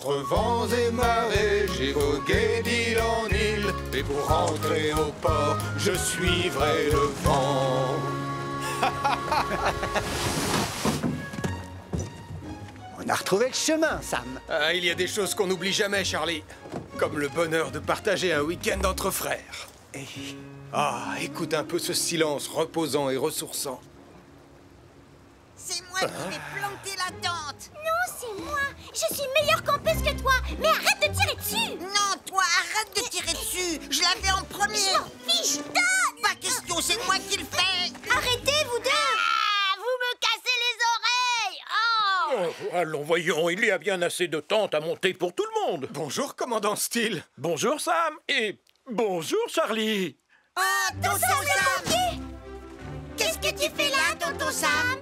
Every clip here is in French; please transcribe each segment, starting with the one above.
Contre vents et marées, j'ai vogué d'île en île. Et pour rentrer au port, je suivrai le vent. On a retrouvé le chemin, Sam. Ah, il y a des choses qu'on n'oublie jamais, Charlie. Comme le bonheur de partager un week-end entre frères. Ah, écoute un peu ce silence reposant et ressourçant. C'est moi qui vais planter la tente. Non, c'est moi. Je suis meilleure campeuse que toi. Mais arrête de tirer dessus. Non, toi, arrête de tirer dessus. Je l'avais en premier. Je m'en fiche, donne. Pas question, c'est moi qui le fais. Arrêtez, vous deux. Ah, vous me cassez les oreilles. Oh. Oh, allons, voyons, il y a bien assez de tentes à monter pour tout le monde. Bonjour, commandant Steele. Bonjour, Sam. Et bonjour, Charlie. Oh, tonton Sam. Qu'est-ce que tu fais là, tonton Sam?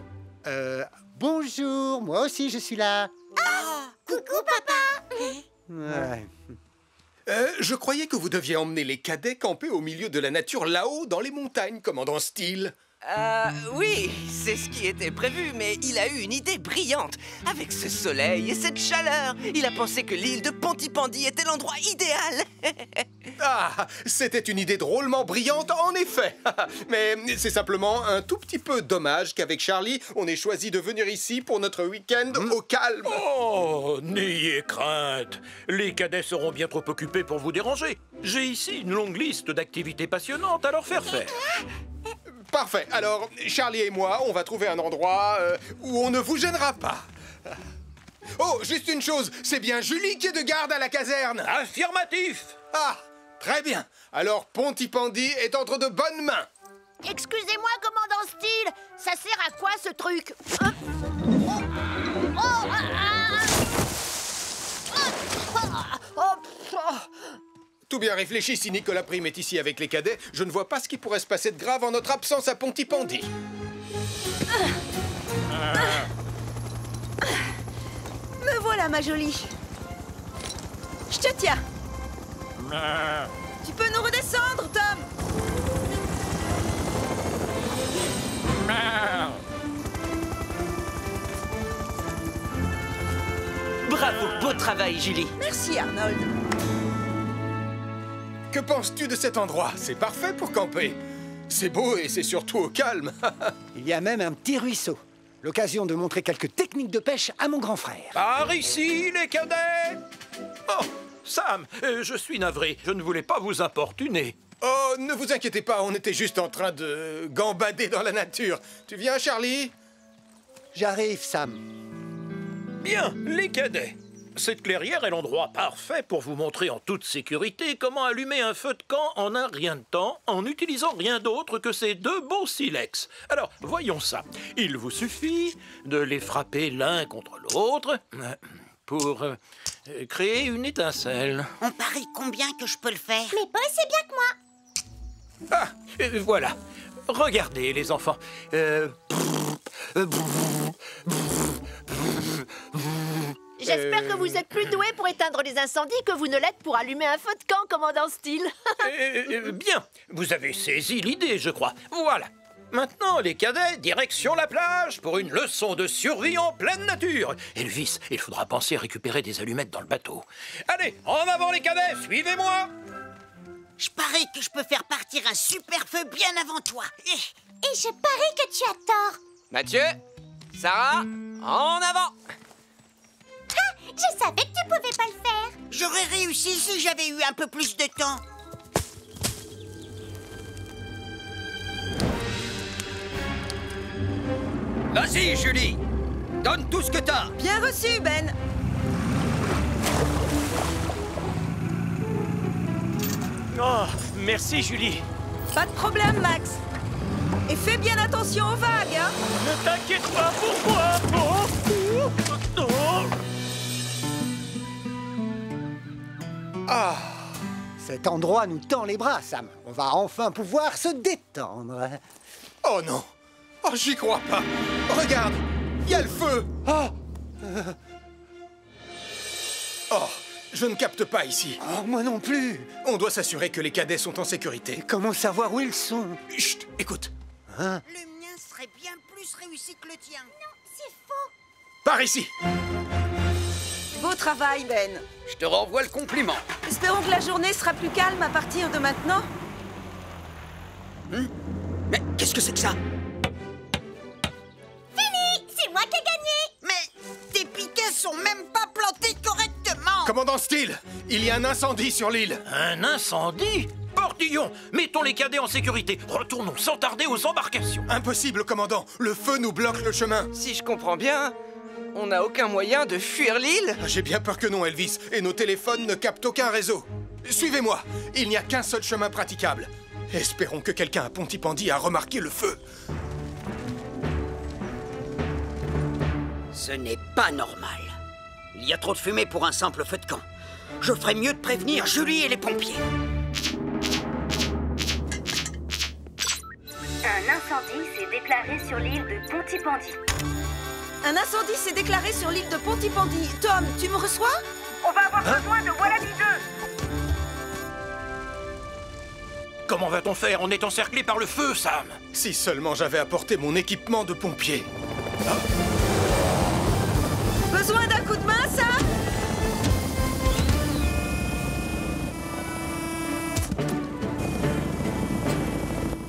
Bonjour, moi aussi je suis là. Coucou, papa. Ouais. Je croyais que vous deviez emmener les cadets camper au milieu de la nature là-haut dans les montagnes, commandant Steele. Oui, c'est ce qui était prévu, mais il a eu une idée brillante. Avec ce soleil et cette chaleur, il a pensé que l'île de Pontypandy était l'endroit idéal. Ah, c'était une idée drôlement brillante, en effet. Mais c'est simplement un tout petit peu dommage qu'avec Charlie, on ait choisi de venir ici pour notre week-end au calme. Oh, n'ayez crainte. Les cadets seront bien trop occupés pour vous déranger. J'ai ici une longue liste d'activités passionnantes à leur faire faire. Parfait. Alors, Charlie et moi, on va trouver un endroit où on ne vous gênera pas. Oh, juste une chose, c'est bien Julie qui est de garde à la caserne. Affirmatif. Ah, très bien. Alors, Pontypandy est entre de bonnes mains. Excusez-moi, commandant Steele. Ça sert à quoi, ce truc? Tout bien réfléchi, si Nicolas Prime est ici avec les cadets, je ne vois pas ce qui pourrait se passer de grave en notre absence à Pontypandy. Me voilà, ma jolie. Je te tiens. Tu peux nous redescendre, Tom? Bravo, beau travail, Julie. Merci, Arnold. Que penses-tu de cet endroit? C'est parfait pour camper. C'est beau et c'est surtout au calme. Il y a même un petit ruisseau. L'occasion de montrer quelques techniques de pêche à mon grand frère. Par ici, les cadets. Oh, Sam, je suis navré. Je ne voulais pas vous importuner. Oh, ne vous inquiétez pas, on était juste en train de gambader dans la nature. Tu viens, Charlie? J'arrive, Sam. Bien, les cadets. Cette clairière est l'endroit parfait pour vous montrer en toute sécurité comment allumer un feu de camp en un rien de temps en n'utilisant rien d'autre que ces deux beaux silex. Alors, voyons ça. Il vous suffit de les frapper l'un contre l'autre pour créer une étincelle. On parie combien que je peux le faire? Mais pas aussi bien que moi. Ah, voilà. Regardez, les enfants. J'espère que vous êtes plus doué pour éteindre les incendies que vous ne l'êtes pour allumer un feu de camp, commandant Steele. Bien, vous avez saisi l'idée, je crois. Voilà. Maintenant, les cadets, direction la plage pour une leçon de survie en pleine nature. Elvis, il faudra penser à récupérer des allumettes dans le bateau. Allez, en avant les cadets, suivez-moi. Je parie que je peux faire partir un super feu bien avant toi. Et je parie que tu as tort. Mathieu, Sarah, en avant. Ah, je savais que tu pouvais pas le faire. J'aurais réussi si j'avais eu un peu plus de temps. Vas-y, Julie. Donne tout ce que t'as. Bien reçu, Ben. Oh, merci, Julie. Pas de problème, Max. Et fais bien attention aux vagues, hein. Ne t'inquiète pas pour moi. Ah, Cet endroit nous tend les bras, Sam. On va enfin pouvoir se détendre. oh non. Oh, j'y crois pas. Regarde, il y a le feu. Oh, je ne capte pas ici. Oh, moi non plus. On doit s'assurer que les cadets sont en sécurité. Comment savoir où ils sont? Chut, écoute. Le mien serait bien plus réussi que le tien. Non, c'est faux. Par ici. Beau travail, Ben. Je te renvoie le compliment. Espérons que la journée sera plus calme à partir de maintenant. Mais qu'est-ce que c'est que ça? Fini! C'est moi qui ai gagné! Mais tes piquets sont même pas plantés correctement! Commandant Steele, il y a un incendie sur l'île. Un incendie? Portillon, mettons les cadets en sécurité. Retournons sans tarder aux embarcations. Impossible, commandant. Le feu nous bloque le chemin. Si je comprends bien, on n'a aucun moyen de fuir l'île? J'ai bien peur que non, Elvis. Et nos téléphones ne captent aucun réseau. Suivez-moi. Il n'y a qu'un seul chemin praticable. Espérons que quelqu'un à Pontypandy a remarqué le feu. Ce n'est pas normal. Il y a trop de fumée pour un simple feu de camp. Je ferais mieux de prévenir Julie et les pompiers. Un incendie s'est déclaré sur l'île de Pontypandy. Un incendie s'est déclaré sur l'île de Pontypandy. Tom, tu me reçois? On va avoir besoin de Wallaby 2. Comment va-t-on faire? On est encerclé par le feu, Sam. Si seulement j'avais apporté mon équipement de pompier. Besoin d'un coup de main, Sam?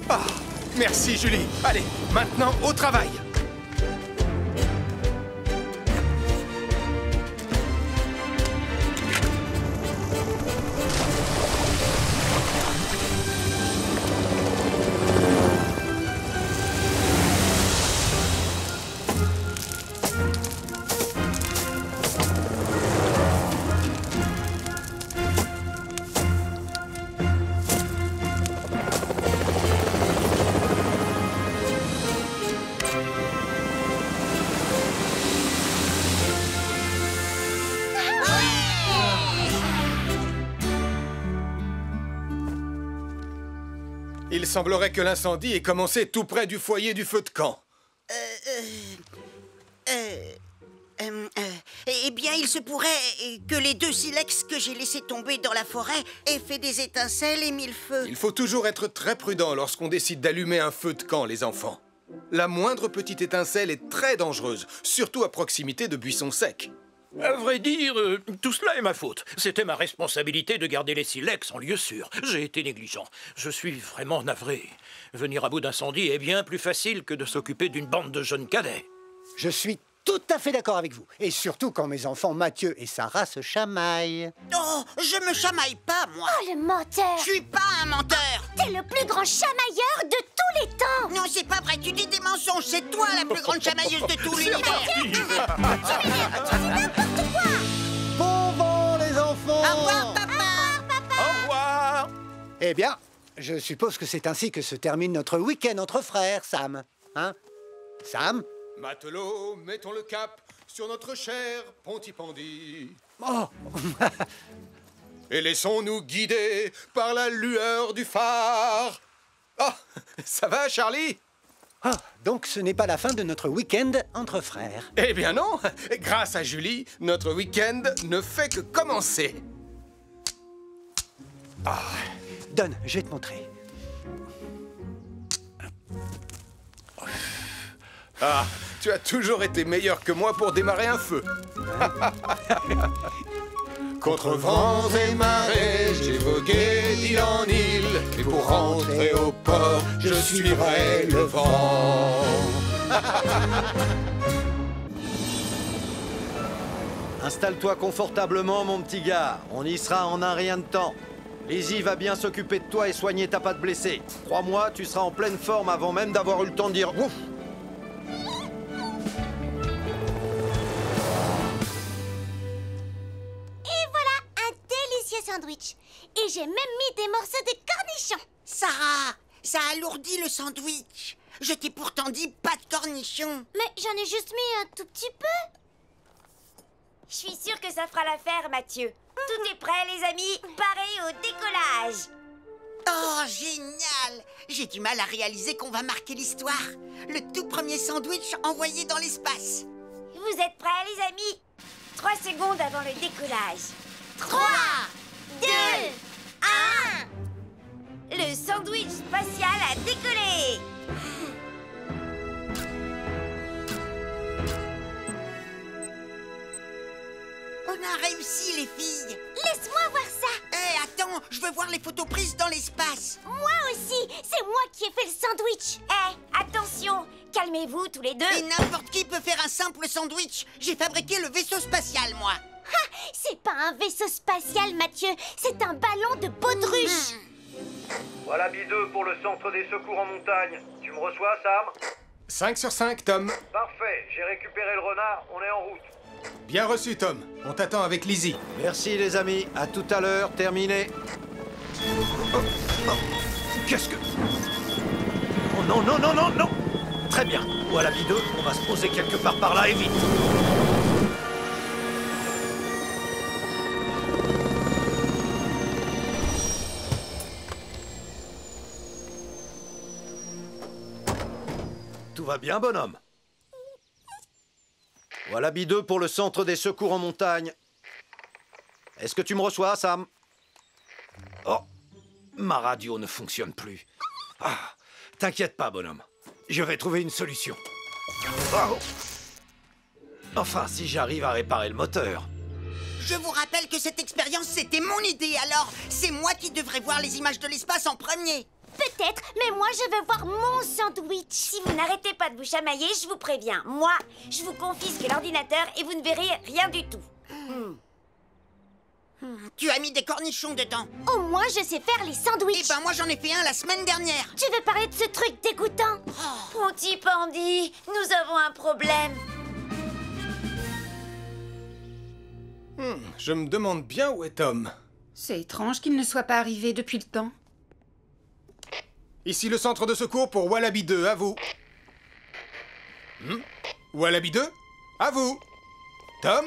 Ah, merci, Julie. Allez, maintenant au travail. Il semblerait que l'incendie ait commencé tout près du foyer du feu de camp. Eh bien, il se pourrait que les 2 silex que j'ai laissés tomber dans la forêt aient fait des étincelles et mis le feu. Il faut toujours être très prudent lorsqu'on décide d'allumer un feu de camp, les enfants. La moindre petite étincelle est très dangereuse, surtout à proximité de buissons secs. À vrai dire, tout cela est ma faute. C'était ma responsabilité de garder les silex en lieu sûr. J'ai été négligent. Je suis vraiment navré. Venir à bout d'incendie est bien plus facile que de s'occuper d'une bande de jeunes cadets. Je suis tout à fait d'accord avec vous. Et surtout quand mes enfants Mathieu et Sarah se chamaillent. Oh, je me chamaille pas, moi. Oh, le menteur! Je suis pas un menteur. T'es le plus grand chamailleur de tous les temps! Non, c'est pas vrai, tu dis des mensonges. C'est toi la plus grande chamailleuse de tout l'univers. Bon vent, les enfants! Au revoir, papa. Au revoir. Eh bien, je suppose que c'est ainsi que se termine notre week-end entre frères, Sam. Hein? Sam? Matelots, mettons le cap sur notre cher Pontypandy. Oh! Et laissons-nous guider par la lueur du phare. Ah, ça va, Charlie? Ah, donc ce n'est pas la fin de notre week-end entre frères. Eh bien non. Grâce à Julie, notre week-end ne fait que commencer. Ah, donne, je vais te montrer. Ah, tu as toujours été meilleur que moi pour démarrer un feu. Contre vents et marées, j'ai vogué d'île en île. Et pour rentrer au port, je suivrai le vent. Installe-toi confortablement, mon petit gars. On y sera en un rien de temps. Lizzie va bien s'occuper de toi et soigner ta patte blessée. Crois-moi, tu seras en pleine forme avant même d'avoir eu le temps de dire ouf. Sandwich. Et j'ai même mis des morceaux de cornichons. Sarah, ça alourdit le sandwich. Je t'ai pourtant dit pas de cornichons. Mais j'en ai juste mis un tout petit peu. Je suis sûre que ça fera l'affaire, Mathieu. Tout est prêt, les amis. Pareil au décollage. Oh, génial! J'ai du mal à réaliser qu'on va marquer l'histoire. Le tout premier sandwich envoyé dans l'espace. Vous êtes prêts, les amis? 3 secondes avant le décollage. 3, 2, 1. Le sandwich spatial a décollé. Oh a réussi, les filles. Laisse-moi voir ça. Hé, attends, je veux voir les photos prises dans l'espace. Moi aussi, c'est moi qui ai fait le sandwich. Attention, calmez-vous tous les deux. Et n'importe qui peut faire un simple sandwich. J'ai fabriqué le vaisseau spatial, moi. C'est pas un vaisseau spatial, Mathieu. C'est un ballon de baudruche. Voilà B2 pour le centre des secours en montagne. Tu me reçois, Sam? 5 sur 5, Tom. Parfait, j'ai récupéré le renard, on est en route. Bien reçu, Tom. On t'attend avec Lizzie. Merci les amis, à tout à l'heure, terminé. Qu'est-ce que... Oh non, non, non, non, non. Très bien, voilà B2, on va se poser quelque part par là et vite. Tout va bien, bonhomme? Voilà B2 pour le centre des secours en montagne. Est-ce que tu me reçois, Sam? Oh, ma radio ne fonctionne plus. Ah, t'inquiète pas, bonhomme. Je vais trouver une solution. Oh. Enfin, si j'arrive à réparer le moteur. Je vous rappelle que cette expérience, c'était mon idée, alors c'est moi qui devrais voir les images de l'espace en premier. Peut-être, mais moi je veux voir mon sandwich. Si vous n'arrêtez pas de vous chamailler, je vous préviens. Moi, je vous confisque l'ordinateur et vous ne verrez rien du tout. Tu as mis des cornichons dedans. Au moins je sais faire les sandwichs. Eh ben moi j'en ai fait un la semaine dernière. Tu veux parler de ce truc dégoûtant? Pontypandy, nous avons un problème. Je me demande bien où est Tom. C'est étrange qu'il ne soit pas arrivé depuis le temps. Ici le centre de secours pour Wallaby 2, à vous. Wallaby 2, à vous. Tom?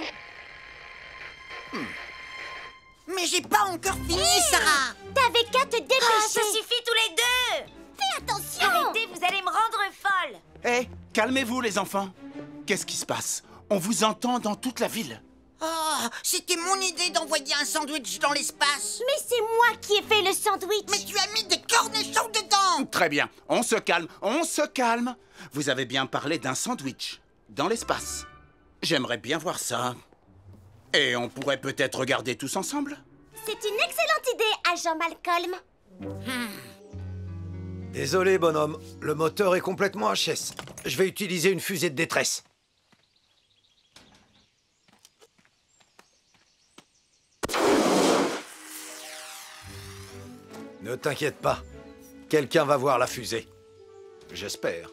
Mais j'ai pas encore fini, Sarah. T'avais qu'à te dépêcher. Ça suffit tous les deux. Fais attention. Arrêtez, vous allez me rendre folle. Hé, calmez-vous les enfants. Qu'est-ce qui se passe? On vous entend dans toute la ville. Oh, c'était mon idée d'envoyer un sandwich dans l'espace. Mais c'est moi qui ai fait le sandwich. Mais tu as mis des cornichons dedans. Très bien, on se calme, on se calme. Vous avez bien parlé d'un sandwich dans l'espace. J'aimerais bien voir ça. Et on pourrait peut-être regarder tous ensemble? C'est une excellente idée, agent Malcolm. Désolé, bonhomme, le moteur est complètement HS. Je vais utiliser une fusée de détresse. Ne t'inquiète pas, quelqu'un va voir la fusée. J'espère.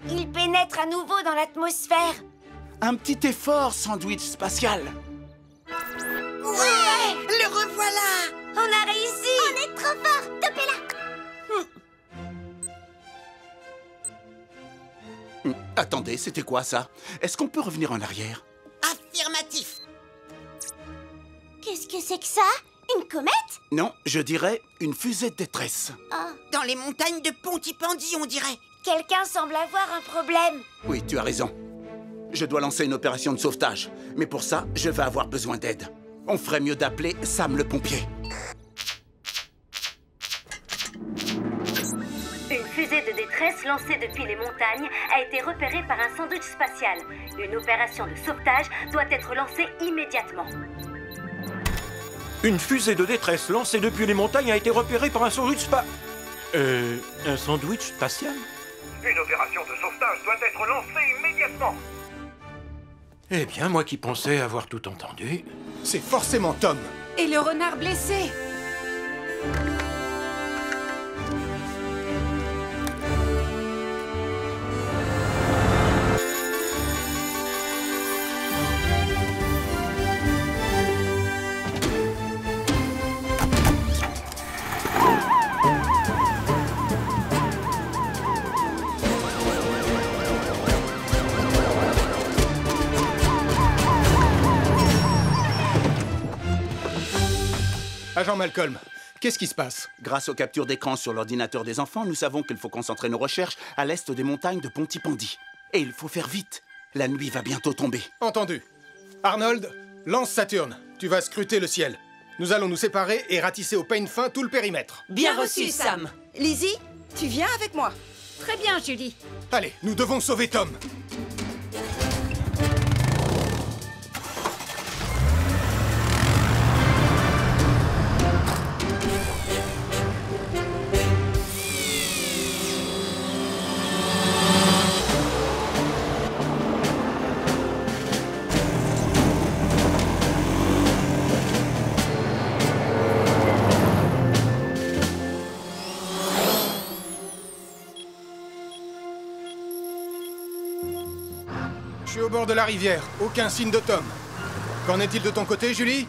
Il pénètre à nouveau dans l'atmosphère. Un petit effort, sandwich spatial. Ouais, le revoilà. On a réussi. On est trop fort, topez-la. Attendez, c'était quoi ça? Est-ce qu'on peut revenir en arrière? Affirmatif. Qu'est-ce que c'est que ça? Une comète? Non, je dirais une fusée de détresse. Dans les montagnes de Pontypandy, on dirait. Quelqu'un semble avoir un problème. Oui, tu as raison. Je dois lancer une opération de sauvetage. Mais pour ça, je vais avoir besoin d'aide. On ferait mieux d'appeler Sam le pompier. Une fusée de détresse lancée depuis les montagnes a été repérée par un sandwich spatial. Une opération de sauvetage doit être lancée immédiatement. Une fusée de détresse lancée depuis les montagnes a été repérée par un sandwich un sandwich spatial? Une opération de sauvetage doit être lancée immédiatement. Eh bien, moi qui pensais avoir tout entendu... C'est forcément Tom. Et le renard blessé? Agent Malcolm, qu'est-ce qui se passe? Grâce aux captures d'écran sur l'ordinateur des enfants, nous savons qu'il faut concentrer nos recherches à l'est des montagnes de Pontypandy. Et il faut faire vite. La nuit va bientôt tomber. Entendu. Arnold, lance Saturne. Tu vas scruter le ciel. Nous allons nous séparer et ratisser au peigne fin tout le périmètre. Bien reçu, Sam. Lizzie, tu viens avec moi. Très bien, Julie. Allez, nous devons sauver Tom. Je suis au bord de la rivière. Aucun signe de Tom. Qu'en est-il de ton côté, Julie?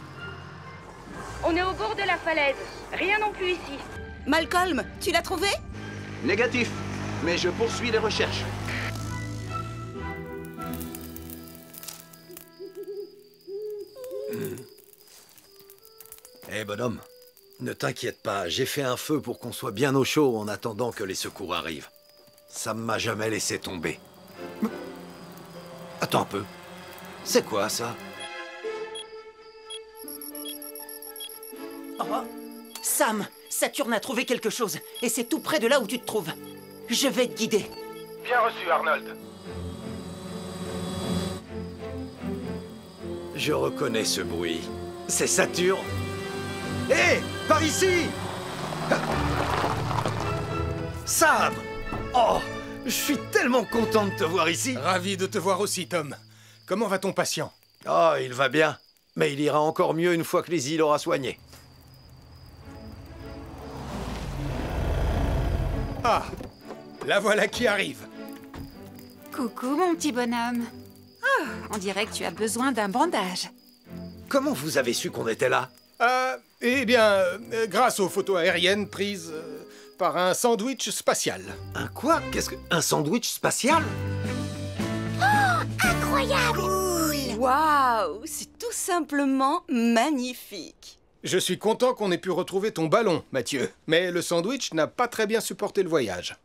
On est au bord de la falaise. Rien non plus ici. Malcolm, tu l'as trouvé? Négatif, mais je poursuis les recherches. Eh bonhomme, ne t'inquiète pas, j'ai fait un feu pour qu'on soit bien au chaud en attendant que les secours arrivent. Ça ne m'a jamais laissé tomber. Attends un peu. C'est quoi ça? Oh. Sam, Saturne a trouvé quelque chose, et c'est tout près de là où tu te trouves. Je vais te guider. Bien reçu, Arnold. Je reconnais ce bruit. C'est Saturne. Hé, par ici! Sam! Oh, je suis tellement content de te voir ici. Ravi de te voir aussi, Tom. Comment va ton patient? Oh, il va bien. Mais il ira encore mieux une fois que Lizzie l'aura soigné. Ah, la voilà qui arrive. Coucou, mon petit bonhomme. Oh, on dirait que tu as besoin d'un bandage. Comment vous avez su qu'on était là? Eh bien, grâce aux photos aériennes prises par un sandwich spatial. Un quoi? Qu'est-ce que... Un sandwich spatial? Oh, incroyable! Cool! Waouh! C'est tout simplement magnifique. Je suis content qu'on ait pu retrouver ton ballon, Mathieu. Mais le sandwich n'a pas très bien supporté le voyage.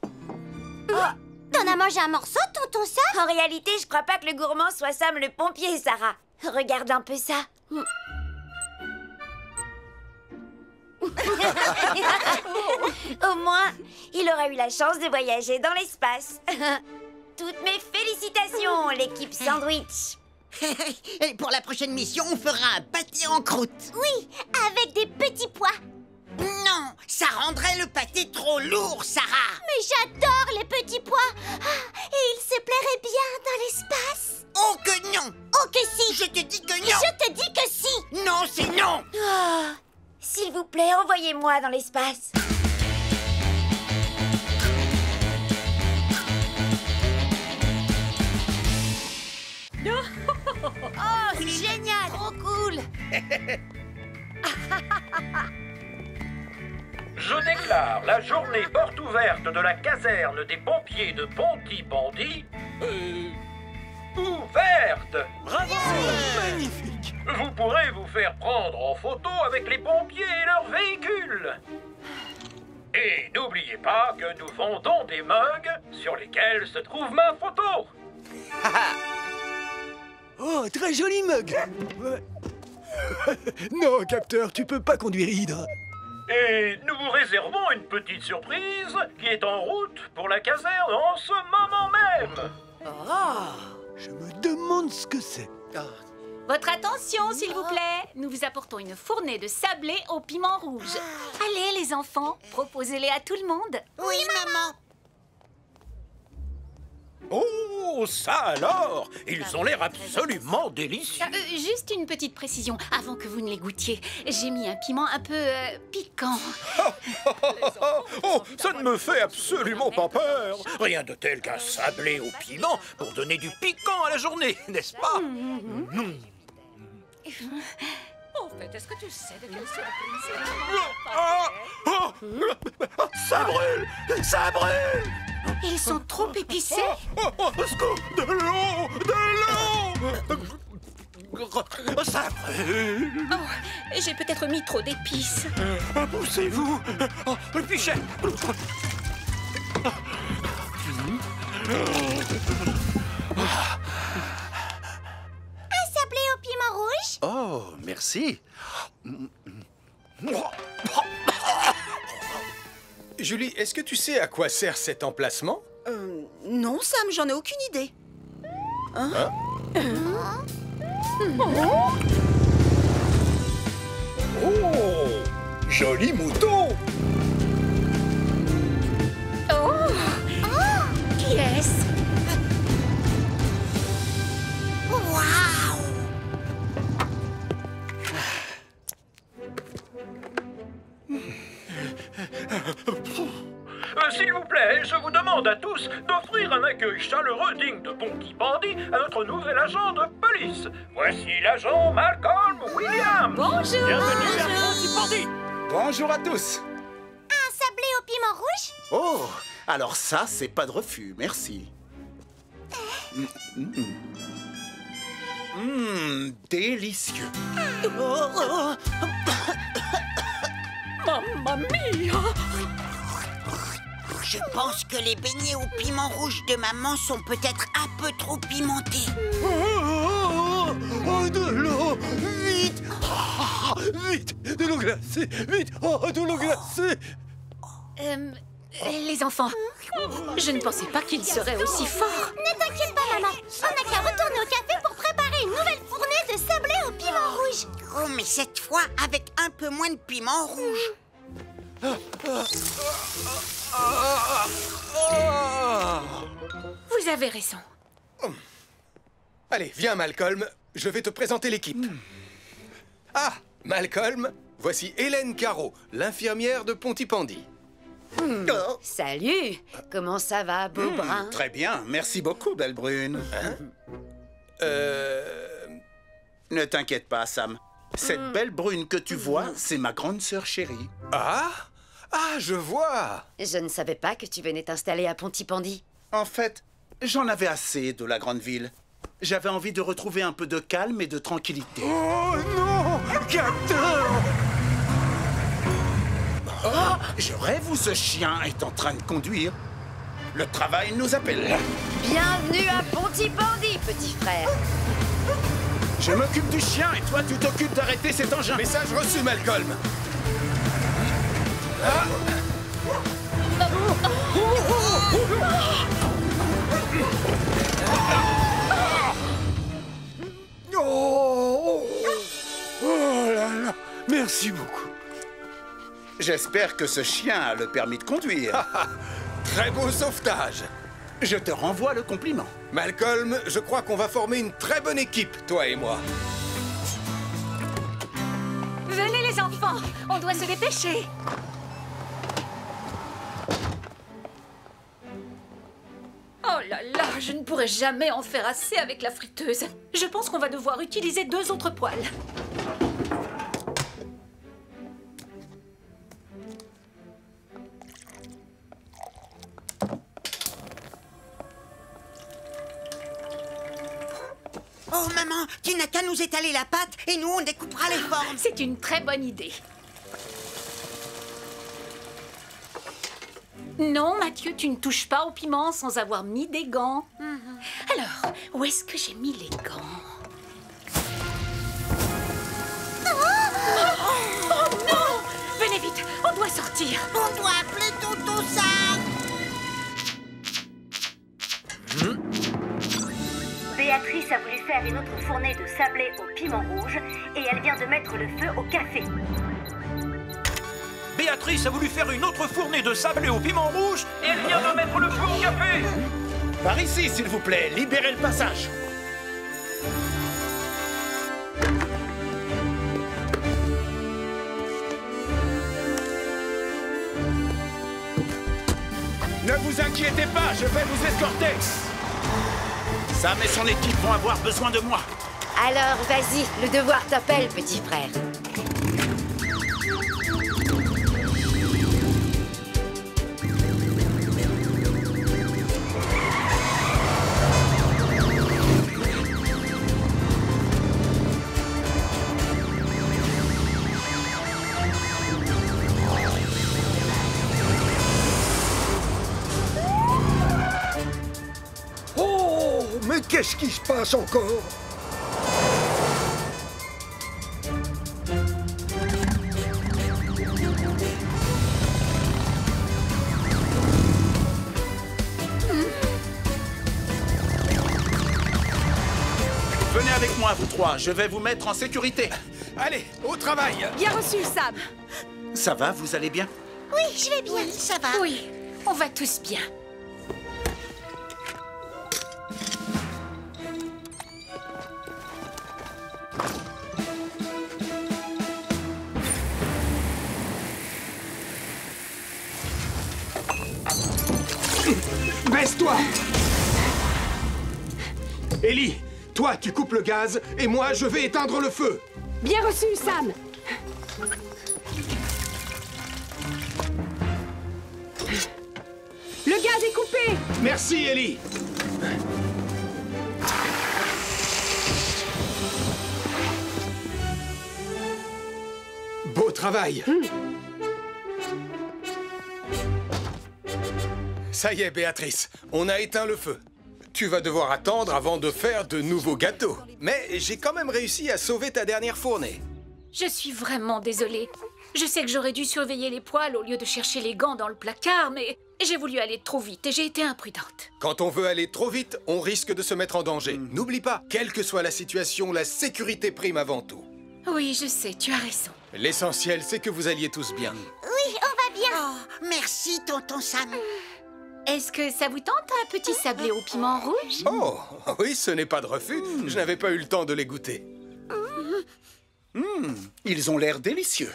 Oh, t'en as mangé un morceau, tonton Sam? En réalité, je crois pas que le gourmand soit Sam le pompier, Sarah. Regarde un peu ça. Au moins, il aura eu la chance de voyager dans l'espace. Toutes mes félicitations, l'équipe Sandwich. Et pour la prochaine mission, on fera un pâté en croûte. Oui, avec des petits pois. Non, ça rendrait le pâté trop lourd, Sarah. Mais j'adore les petits pois. Ah, et ils se plairaient bien dans l'espace. Oh que non! Oh que si! Je te dis que non! Je te dis que si! Non, c'est non! Oh, s'il vous plaît, envoyez-moi dans l'espace. Oh, c'est génial! Trop cool! Je déclare la journée porte ouverte de la caserne des pompiers de Pontypandy ouverte. Bravo! Magnifique! Vous pourrez vous faire prendre en photo avec les pompiers et leurs véhicules. Et n'oubliez pas que nous vendons des mugs sur lesquels se trouve ma photo. Oh, très joli mug. Non, capteur, tu peux pas conduire Hydra. Et nous vous réservons une petite surprise qui est en route pour la caserne en ce moment même. Je me demande ce que c'est. Votre attention, s'il vous plaît. Nous vous apportons une fournée de sablés au piment rouge. Allez, les enfants, proposez-les à tout le monde. Oui, maman. Oh, ça alors! Ils ont l'air absolument délicieux. Juste une petite précision, avant que vous ne les goûtiez. J'ai mis un piment un peu piquant. Oh, ça ne me fait absolument pas peur. Rien de tel qu'un sablé au piment pour donner du piquant à la journée, n'est-ce pas? En fait, est-ce que tu sais de quelle surprise Ça brûle! Ça brûle! Ils sont trop épicés. Scoop, de l'eau! De l'eau! Ça brûle! Oh, j'ai peut-être mis trop d'épices. Poussez-vous! Oh, le pichet! Un sablé au piment rouge? Oh, merci. Julie, est-ce que tu sais à quoi sert cet emplacement? Non, Sam, j'en ai aucune idée. Hein? Oh! Joli mouton! Oh! Qui est-ce? Waouh! S'il vous plaît, je vous demande demande à tous d'offrir un accueil chaleureux digne de Pontypandy à notre nouvel agent de police. Voici l'agent Malcolm Williams. Bonjour. Bienvenue à Pontypandy. Bonjour à tous. Un sablé au piment rouge? Oh, alors ça, c'est pas de refus, merci. Délicieux. Mamma mia! Je pense que les beignets au piment rouge de maman sont peut-être un peu trop pimentés. Oh, de l'eau! Vite! Vite! De l'eau glacée! Vite! Oh, de l'eau glacée! Les enfants, je ne pensais pas qu'il serait aussi fort. Ne t'inquiète pas, maman. On n'a qu'à retourner au café pour préparer une nouvelle fournée de sablé au piment rouge. Oh, mais cette fois avec un peu moins de piment rouge. Vous avez raison. Allez, viens, Malcolm. Je vais te présenter l'équipe. Ah, Malcolm, voici Hélène Caro, l'infirmière de Pontypandy. Salut. Comment ça va, beau brun? Très bien, merci beaucoup, belle brune. Ne t'inquiète pas, Sam. Cette belle brune que tu vois, c'est ma grande sœur chérie. Ah, je vois. Je ne savais pas que tu venais t'installer à Pontypandy. En fait, j'en avais assez de la grande ville. J'avais envie de retrouver un peu de calme et de tranquillité. Oh non! Capteur! Oh, je rêve où ce chien est en train de conduire. Le travail nous appelle. Bienvenue à Pontypandy, petit frère. Je m'occupe du chien et toi, tu t'occupes d'arrêter cet engin. Message reçu, Malcolm. Oh là là! Merci beaucoup. J'espère que ce chien a le permis de conduire. Très beau sauvetage. Je te renvoie le compliment. Malcolm, je crois qu'on va former une très bonne équipe, toi et moi. Venez les enfants, on doit se dépêcher. Oh là là, je ne pourrai jamais en faire assez avec la friteuse. Je pense qu'on va devoir utiliser 2 autres poêles. Oh maman, tu n'as qu'à nous étaler la pâte et nous on découpera les formes. C'est une très bonne idée. Non, Mathieu, tu ne touches pas au piment sans avoir mis des gants. Alors, où est-ce que j'ai mis les gants? Oh non! Venez vite, on doit sortir. On doit appeler Toto Sam. Béatrice a voulu faire une autre fournée de sablé au piment rouge et elle vient de mettre le feu au café. Béatrice a voulu faire une autre fournée de sablé au piment rouge et elle vient de mettre le feu au café. Par ici, s'il vous plaît, libérez le passage. Ne vous inquiétez pas, je vais vous escorter. Sam et son équipe vont avoir besoin de moi. Alors, vas-y, le devoir t'appelle, petit frère. Mais qu'est-ce qui se passe encore? Venez avec moi, vous trois. Je vais vous mettre en sécurité. Allez, au travail. Bien reçu, Sam. Ça va, vous allez bien? Oui, je vais bien. Oui, ça va. Oui, on va tous bien. Casse-toi! Ellie, toi, tu coupes le gaz, et moi, je vais éteindre le feu. Bien reçu, Sam. Le gaz est coupé. Merci, Ellie. Beau travail. Ça y est, Béatrice, on a éteint le feu. Tu vas devoir attendre avant de faire de nouveaux gâteaux. Mais j'ai quand même réussi à sauver ta dernière fournée. Je suis vraiment désolée. Je sais que j'aurais dû surveiller les poêles au lieu de chercher les gants dans le placard, mais j'ai voulu aller trop vite et j'ai été imprudente. Quand on veut aller trop vite, on risque de se mettre en danger. N'oublie pas, quelle que soit la situation, la sécurité prime avant tout. Oui, je sais, tu as raison. L'essentiel, c'est que vous alliez tous bien. Oui, on va bien. Oh, merci, tonton Sam. Est-ce que ça vous tente un petit sablé au piment rouge? Oh, oui, ce n'est pas de refus. Je n'avais pas eu le temps de les goûter. Ils ont l'air délicieux.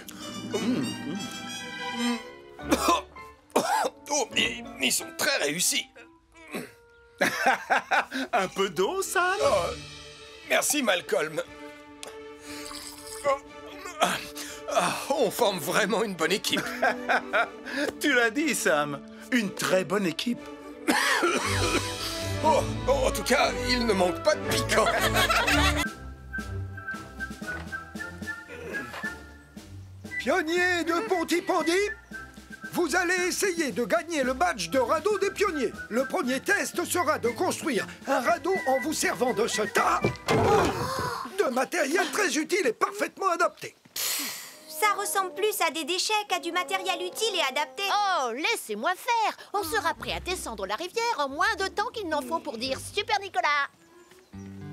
Oh, ils sont très réussis. Un peu d'eau, Sam? Oh, merci, Malcolm. On forme vraiment une bonne équipe. Tu l'as dit, Sam. Une très bonne équipe. Oh, en tout cas, il ne manque pas de piquant. Pionniers de Pontypandy, vous allez essayer de gagner le badge de radeau des pionniers. Le premier test sera de construire un radeau en vous servant de ce tas de matériel très utile et parfaitement adapté. Ça ressemble plus à des déchets qu'à du matériel utile et adapté. Oh, laissez-moi faire. On sera prêt à descendre la rivière en moins de temps qu'il n'en faut pour dire Super Nicolas.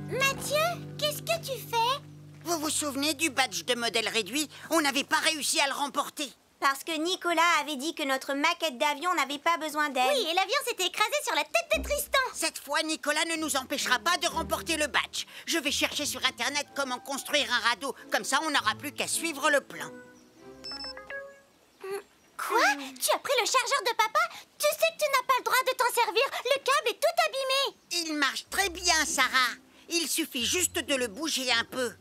Mathieu, qu'est-ce que tu fais? Vous vous souvenez du badge de modèle réduit? On n'avait pas réussi à le remporter. Parce que Nicolas avait dit que notre maquette d'avion n'avait pas besoin d'aide. Oui, et l'avion s'était écrasé sur la tête de Tristan. Cette fois, Nicolas ne nous empêchera pas de remporter le badge. Je vais chercher sur Internet comment construire un radeau. Comme ça, on n'aura plus qu'à suivre le plan. Quoi? Tu as pris le chargeur de papa? Tu sais que tu n'as pas le droit de t'en servir. Le câble est tout abîmé. Il marche très bien, Sarah. Il suffit juste de le bouger un peu.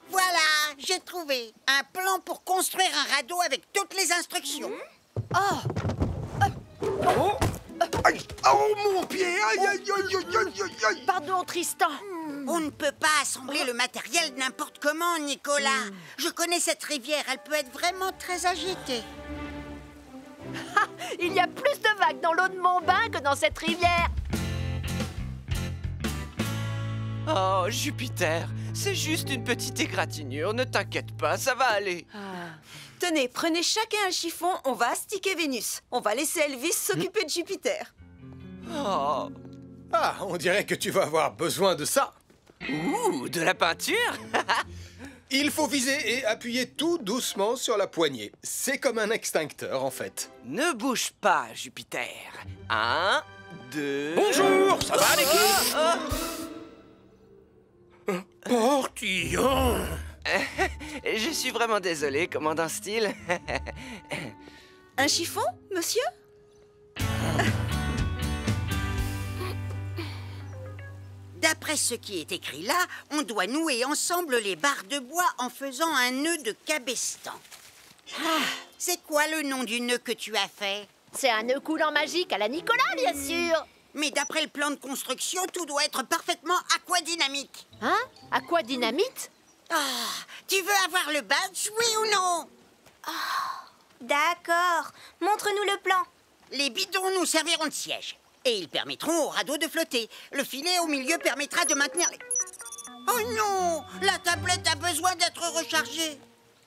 Voilà, j'ai trouvé un plan pour construire un radeau avec toutes les instructions. Aïe, oh, mon pied! Aïe, aïe, aïe, aïe, aïe, aïe. Pardon, Tristan. On ne peut pas assembler le matériel n'importe comment, Nicolas. Je connais cette rivière, elle peut être vraiment très agitée. Il y a plus de vagues dans l'eau de mon bain que dans cette rivière. Oh, Jupiter, c'est juste une petite égratignure, ne t'inquiète pas, ça va aller. Tenez, prenez chacun un chiffon, on va astiquer Vénus. On va laisser Elvis s'occuper de Jupiter. Oh. Ah, on dirait que tu vas avoir besoin de ça. Ouh, de la peinture? Il faut viser et appuyer tout doucement sur la poignée. C'est comme un extincteur, en fait. Ne bouge pas, Jupiter. 1, 2... Bonjour, ça va l'équipe? Portillon. Je suis vraiment désolé, commandant Steele. Un chiffon, monsieur? D'après ce qui est écrit là, on doit nouer ensemble les barres de bois en faisant un nœud de cabestan. C'est quoi le nom du nœud que tu as fait? C'est un nœud coulant magique à la Nicolas, bien sûr. Mais d'après le plan de construction, tout doit être parfaitement aquadynamique. Hein? Aquadynamite? Tu veux avoir le badge, oui ou non? D'accord. Montre-nous le plan. Les bidons nous serviront de siège. Et ils permettront au radeau de flotter. Le filet au milieu permettra de maintenir les... Oh non! La tablette a besoin d'être rechargée.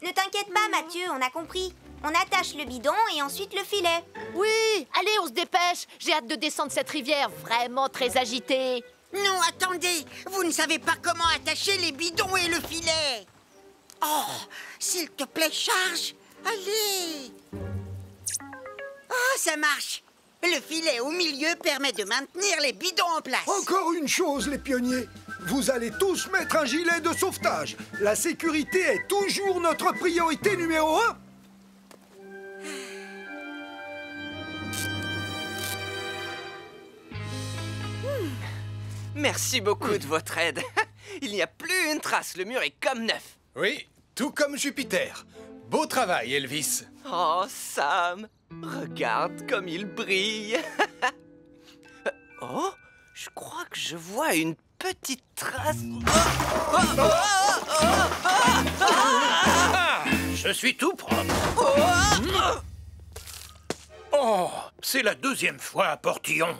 Ne t'inquiète pas, Mathieu, on a compris. On attache le bidon et ensuite le filet. Oui, allez, on se dépêche. J'ai hâte de descendre cette rivière vraiment très agitée. Non, attendez. Vous ne savez pas comment attacher les bidons et le filet. Oh, s'il te plaît, charge. Allez. Oh, ça marche. Le filet au milieu permet de maintenir les bidons en place. Encore une chose, les pionniers. Vous allez tous mettre un gilet de sauvetage. La sécurité est toujours notre priorité numéro 1. Merci beaucoup de votre aide. Il n'y a plus une trace, le mur est comme neuf. Oui, tout comme Jupiter. Beau travail, Elvis. Oh, Sam, regarde comme il brille. Oh, je crois que je vois une petite trace. Je suis tout propre. Oh, c'est la deuxième fois à Portillon.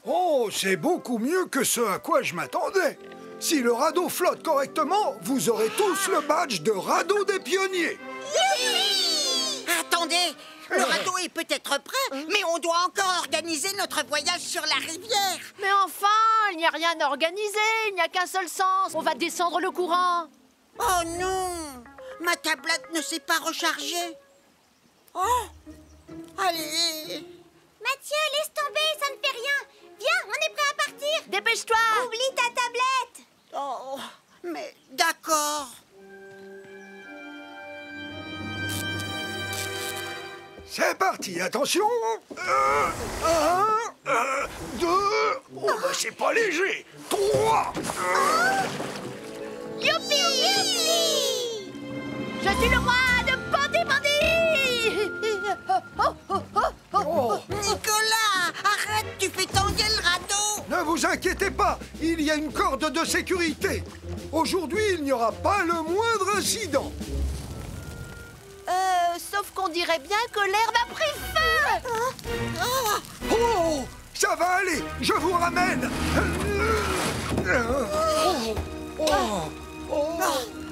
Oh, c'est beaucoup mieux que ce à quoi je m'attendais. Si le radeau flotte correctement, vous aurez tous le badge de radeau des pionniers. Attendez, le radeau est peut-être prêt, mais on doit encore organiser notre voyage sur la rivière. Mais enfin, il n'y a rien à organiser, il n'y a qu'un seul sens. On va descendre le courant. Oh non, ma tablette ne s'est pas rechargée. Oh, allez. Mathieu, laisse tomber, ça ne fait rien. Viens, on est prêt à partir. Dépêche-toi. Oublie ta tablette. Oh, mais d'accord. C'est parti, attention. 1, 2, oh bah c'est pas léger. 3. Youpi, youpi. Je suis le roi de Pontypandy. Nicolas, arrête, tu fais tanguer le radeau. Ne vous inquiétez pas, il y a une corde de sécurité. Aujourd'hui, il n'y aura pas le moindre incident. Sauf qu'on dirait bien que l'herbe a pris feu. Oh, ça va aller, je vous ramène.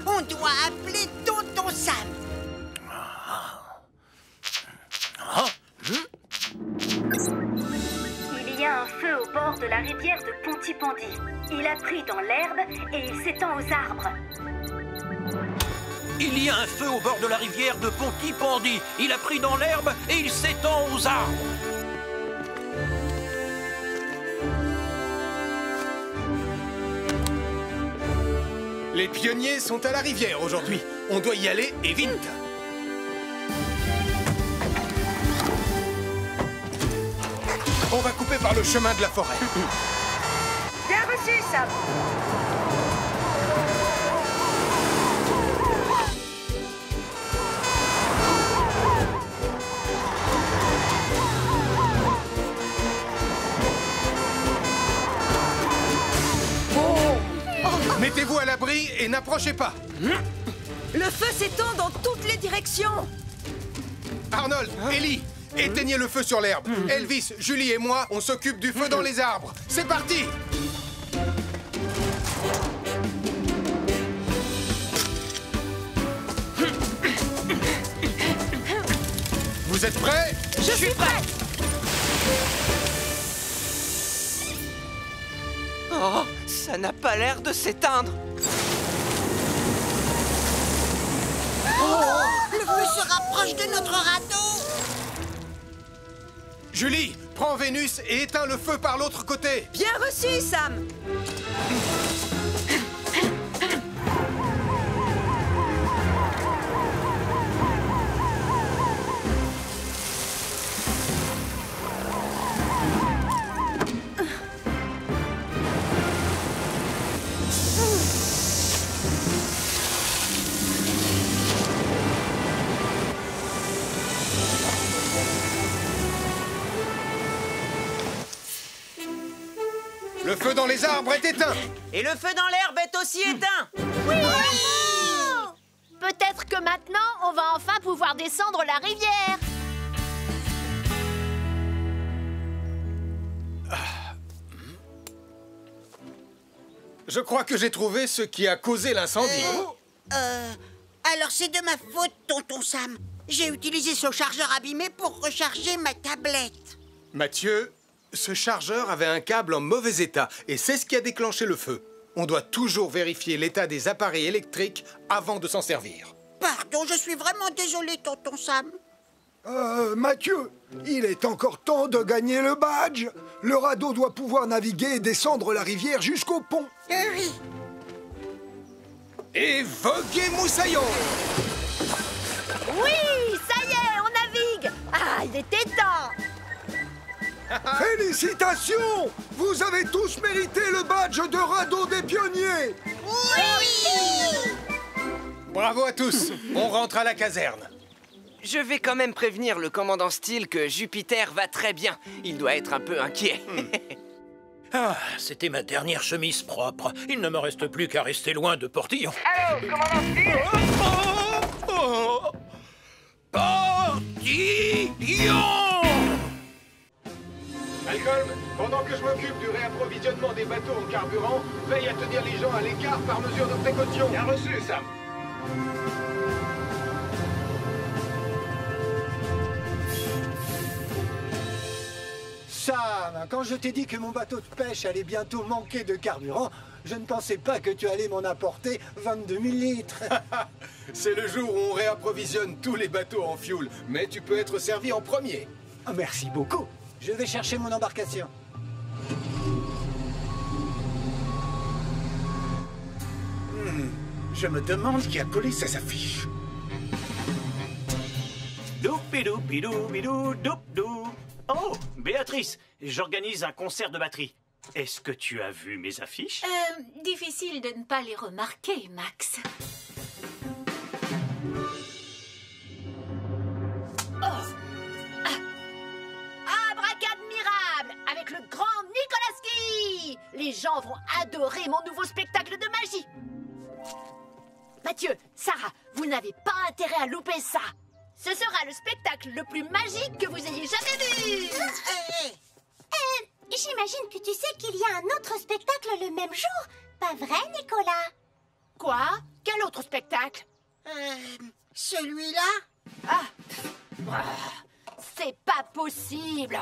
On doit appeler Tonton Sam. Il y a un feu au bord de la rivière de Pontypandy. Il a pris dans l'herbe et il s'étend aux arbres. Il y a un feu au bord de la rivière de Pontypandy. Il a pris dans l'herbe et il s'étend aux arbres. Les pionniers sont à la rivière aujourd'hui. On doit y aller et vite. On va couper par le chemin de la forêt. Bien reçu, Sam. Mettez-vous à l'abri et n'approchez pas. Le feu s'étend dans toutes les directions. Arnold, Ellie, éteignez le feu sur l'herbe. Elvis, Julie et moi, on s'occupe du feu dans les arbres. C'est parti! Vous êtes prêts? Je suis prête. Oh, ça n'a pas l'air de s'éteindre. Le feu se rapproche de notre radeau. Julie, prends Vénus et éteins le feu par l'autre côté. Bien reçu, Sam. Le feu dans les arbres est éteint. Et le feu dans l'herbe est aussi éteint. Oui. Peut-être que maintenant, on va enfin pouvoir descendre la rivière. Je crois que j'ai trouvé ce qui a causé l'incendie. Alors c'est de ma faute, Tonton Sam. J'ai utilisé ce chargeur abîmé pour recharger ma tablette. Mathieu, ce chargeur avait un câble en mauvais état et c'est ce qui a déclenché le feu. On doit toujours vérifier l'état des appareils électriques avant de s'en servir. Pardon, je suis vraiment désolé, Tonton Sam. Mathieu, il est encore temps de gagner le badge. Le radeau doit pouvoir naviguer et descendre la rivière jusqu'au pont. Oui. Et voguez moussaillon! Oui, ça y est, on navigue. était temps. Félicitations! Vous avez tous mérité le badge de radeau des pionniers! Oui! Bravo à tous. On rentre à la caserne. Je vais quand même prévenir le commandant Steele que Jupiter va très bien. Il doit être un peu inquiet. Ah, c'était ma dernière chemise propre. Il ne me reste plus qu'à rester loin de Portillon. Allô, commandant Steele? Portillon! Malcolm, pendant que je m'occupe du réapprovisionnement des bateaux en carburant, veille à tenir les gens à l'écart par mesure de précaution. Bien reçu, Sam. Sam, quand je t'ai dit que mon bateau de pêche allait bientôt manquer de carburant, je ne pensais pas que tu allais m'en apporter 22 000 litres. C'est le jour où on réapprovisionne tous les bateaux en fuel, mais tu peux être servi en premier. Merci beaucoup. Je vais chercher mon embarcation. Je me demande qui a collé ces affiches. Doupidou, bidou, bidou, doup, dou. Oh, Béatrice, j'organise un concert de batterie. Est-ce que tu as vu mes affiches? Difficile de ne pas les remarquer, Max. Abracadmirable, avec le grand Nikolaski. Les gens vont adorer mon nouveau spectacle de magie. Mathieu, Sarah, vous n'avez pas intérêt à louper ça. Ce sera le spectacle le plus magique que vous ayez jamais vu. J'imagine que tu sais qu'il y a un autre spectacle le même jour. Pas vrai, Nicolas? Quoi? Quel autre spectacle? Celui-là? C'est pas possible.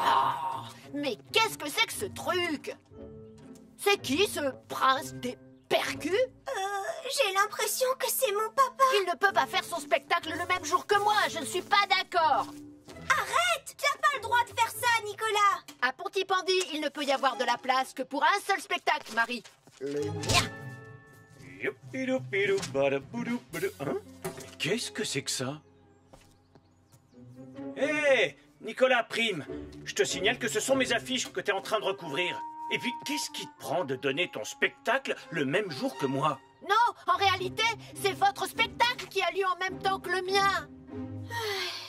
Mais qu'est-ce que c'est que ce truc? C'est qui ce prince des percus? J'ai l'impression que c'est mon papa. Il ne peut pas faire son spectacle le même jour que moi. Je ne suis pas d'accord. Arrête! Tu n'as pas le droit de faire ça, Nicolas. À Pontypandy, il ne peut y avoir de la place que pour un seul spectacle, Marie. Le mien. Hein? Qu'est-ce que c'est que ça? Hé, Nicolas Prime, je te signale que ce sont mes affiches que tu es en train de recouvrir. Et puis, qu'est-ce qui te prend de donner ton spectacle le même jour que moi? Non, en réalité, c'est votre spectacle qui a lieu en même temps que le mien.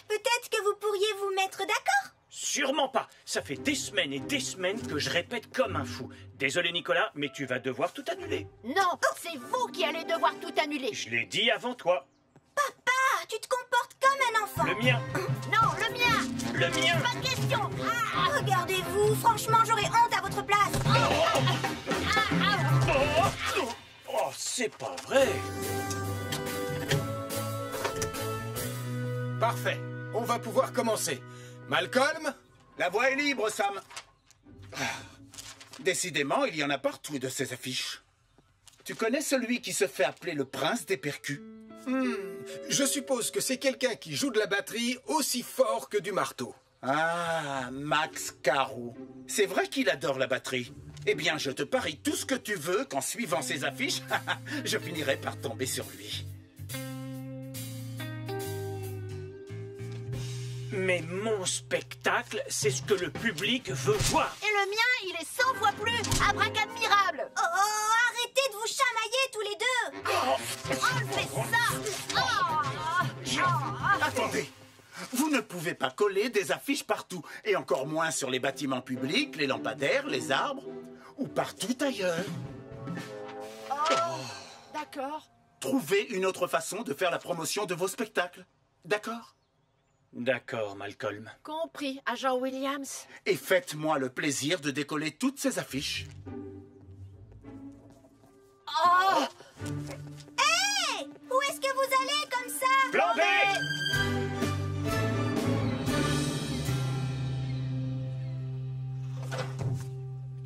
Peut-être que vous pourriez vous mettre d'accord? Sûrement pas. Ça fait des semaines et des semaines que je répète comme un fou. Désolé Nicolas, mais tu vas devoir tout annuler. Non, c'est vous qui allez devoir tout annuler. Je l'ai dit avant toi. Papa, tu te comportes comme un enfant. Le mien. Non, le mien. Le mien. Pas de question. Regardez-vous, franchement, j'aurais honte à votre place. Oh, c'est pas vrai. Parfait. On va pouvoir commencer. Malcolm? La voie est libre, Sam. Décidément, il y en a partout de ces affiches. Tu connais celui qui se fait appeler le prince des percus? Je suppose que c'est quelqu'un qui joue de la batterie aussi fort que du marteau. Ah, Max Carou. C'est vrai qu'il adore la batterie. Eh bien, je te parie tout ce que tu veux qu'en suivant ses affiches, je finirai par tomber sur lui. Mais mon spectacle, c'est ce que le public veut voir. Et le mien, il est 100 fois plus abracadmirable. Oh, arrêtez de vous chamailler tous les deux. Enlevez ça. Attendez. Vous ne pouvez pas coller des affiches partout, et encore moins sur les bâtiments publics, les lampadaires, les arbres, ou partout ailleurs. D'accord. Trouvez une autre façon de faire la promotion de vos spectacles. D'accord? D'accord, Malcolm. Compris, agent Williams. Et faites-moi le plaisir de décoller toutes ces affiches. Hé! Où est-ce que vous allez comme ça? Plan B!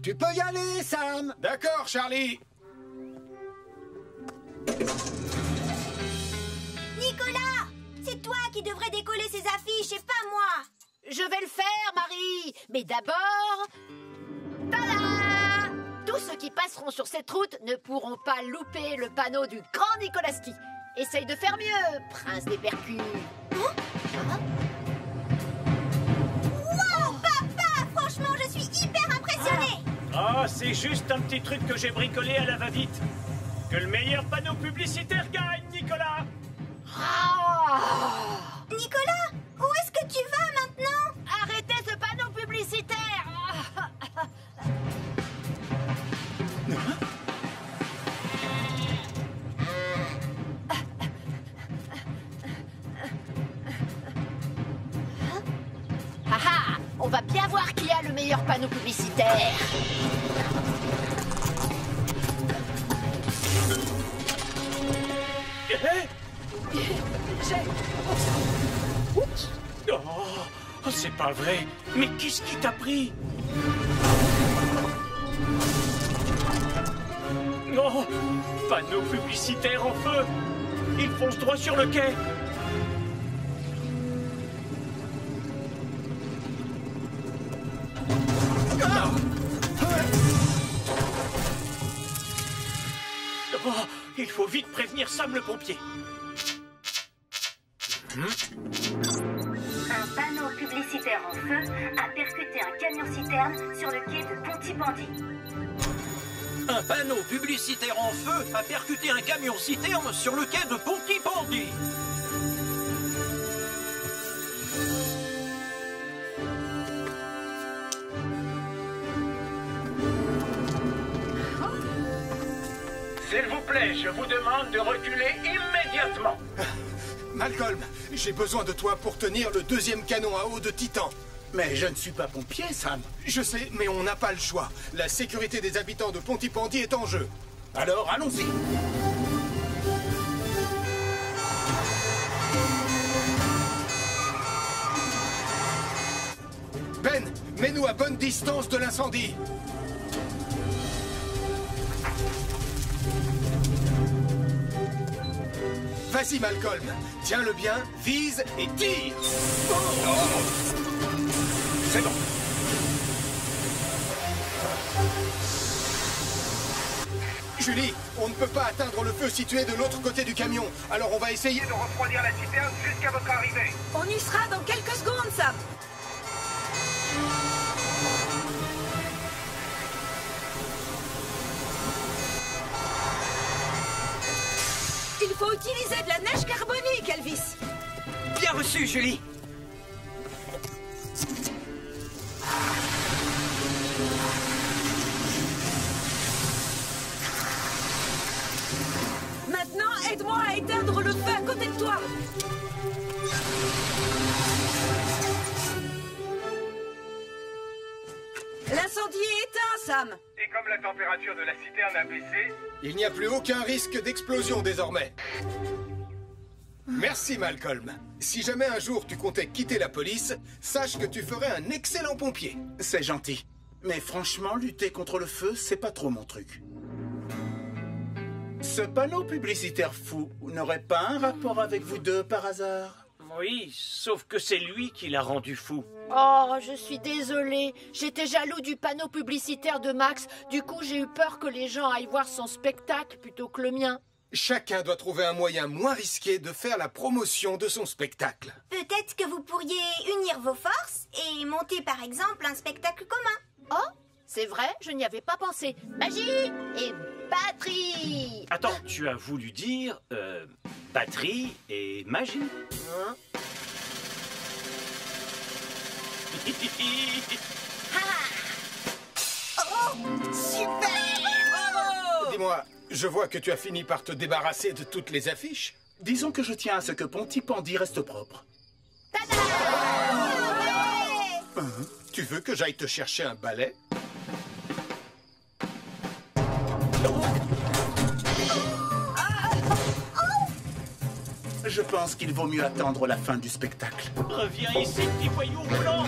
Tu peux y aller, Sam. D'accord, Charlie. Nicolas! C'est toi qui devrais décoller ces affiches et pas moi. Je vais le faire, Marie. Mais d'abord... Tada! Tous ceux qui passeront sur cette route ne pourront pas louper le panneau du grand Nikolaski. Essaye de faire mieux, prince des percus. C'est juste un petit truc que j'ai bricolé à la va-vite. Que le meilleur panneau publicitaire gagne, Nicolas! Nicolas, où est-ce que tu vas maintenant? Arrêtez ce panneau publicitaire! Haha! On va bien voir qui a le meilleur panneau publicitaire! Oh, c'est pas vrai. Mais qu'est-ce qui t'a pris? Non, panneau publicitaire en feu. Il fonce droit sur le quai. Oh, il faut vite prévenir Sam le pompier. Un panneau publicitaire en feu a percuté un camion-citerne sur le quai de Pontypandy. Un panneau publicitaire en feu a percuté un camion-citerne sur le quai de Pontypandy. S'il vous plaît, je vous demande de reculer immédiatement. Malcolm, j'ai besoin de toi pour tenir le deuxième canon à eau de Titan. Mais je ne suis pas pompier, Sam. Je sais, mais on n'a pas le choix. La sécurité des habitants de Pontypandy est en jeu. Alors, allons-y. Ben, mets-nous à bonne distance de l'incendie. Vas-y, Malcolm. Tiens-le bien, vise et tire. C'est bon. Julie, on ne peut pas atteindre le feu situé de l'autre côté du camion. Alors on va essayer De refroidir la citerne jusqu'à votre arrivée. On y sera dans quelques secondes, Sam. Il faut utiliser de la neige carbonique, Elvis. Bien reçu, Julie. Maintenant, aide-moi à éteindre le feu à côté de toi. L'incendie est éteint, Sam. Et comme la température de la citerne a baissé, Il n'y a plus aucun risque d'explosion désormais. Merci, Malcolm. Si jamais un jour tu comptais quitter la police, sache que tu ferais un excellent pompier. C'est gentil. Mais franchement, lutter contre le feu, c'est pas trop mon truc. Ce panneau publicitaire fou n'aurait pas un rapport avec vous deux par hasard? Oui, sauf que c'est lui qui l'a rendu fou. Oh, je suis désolée. J'étais jaloux du panneau publicitaire de Max. Du coup, j'ai eu peur que les gens aillent voir son spectacle plutôt que le mien. Chacun doit trouver un moyen moins risqué de faire la promotion de son spectacle. Peut-être que vous pourriez unir vos forces et monter par exemple un spectacle commun. Oh, c'est vrai, je n'y avais pas pensé. Magie et batterie. Attends, tu as voulu dire batterie et magie? Hein? Oh, super! Bravo! Dis-moi, je vois que tu as fini par te débarrasser de toutes les affiches. Disons que je tiens à ce que Pontypandy reste propre. Tu veux que j'aille te chercher un balai? Je pense qu'il vaut mieux attendre la fin du spectacle. Reviens ici, petit voyou roulant.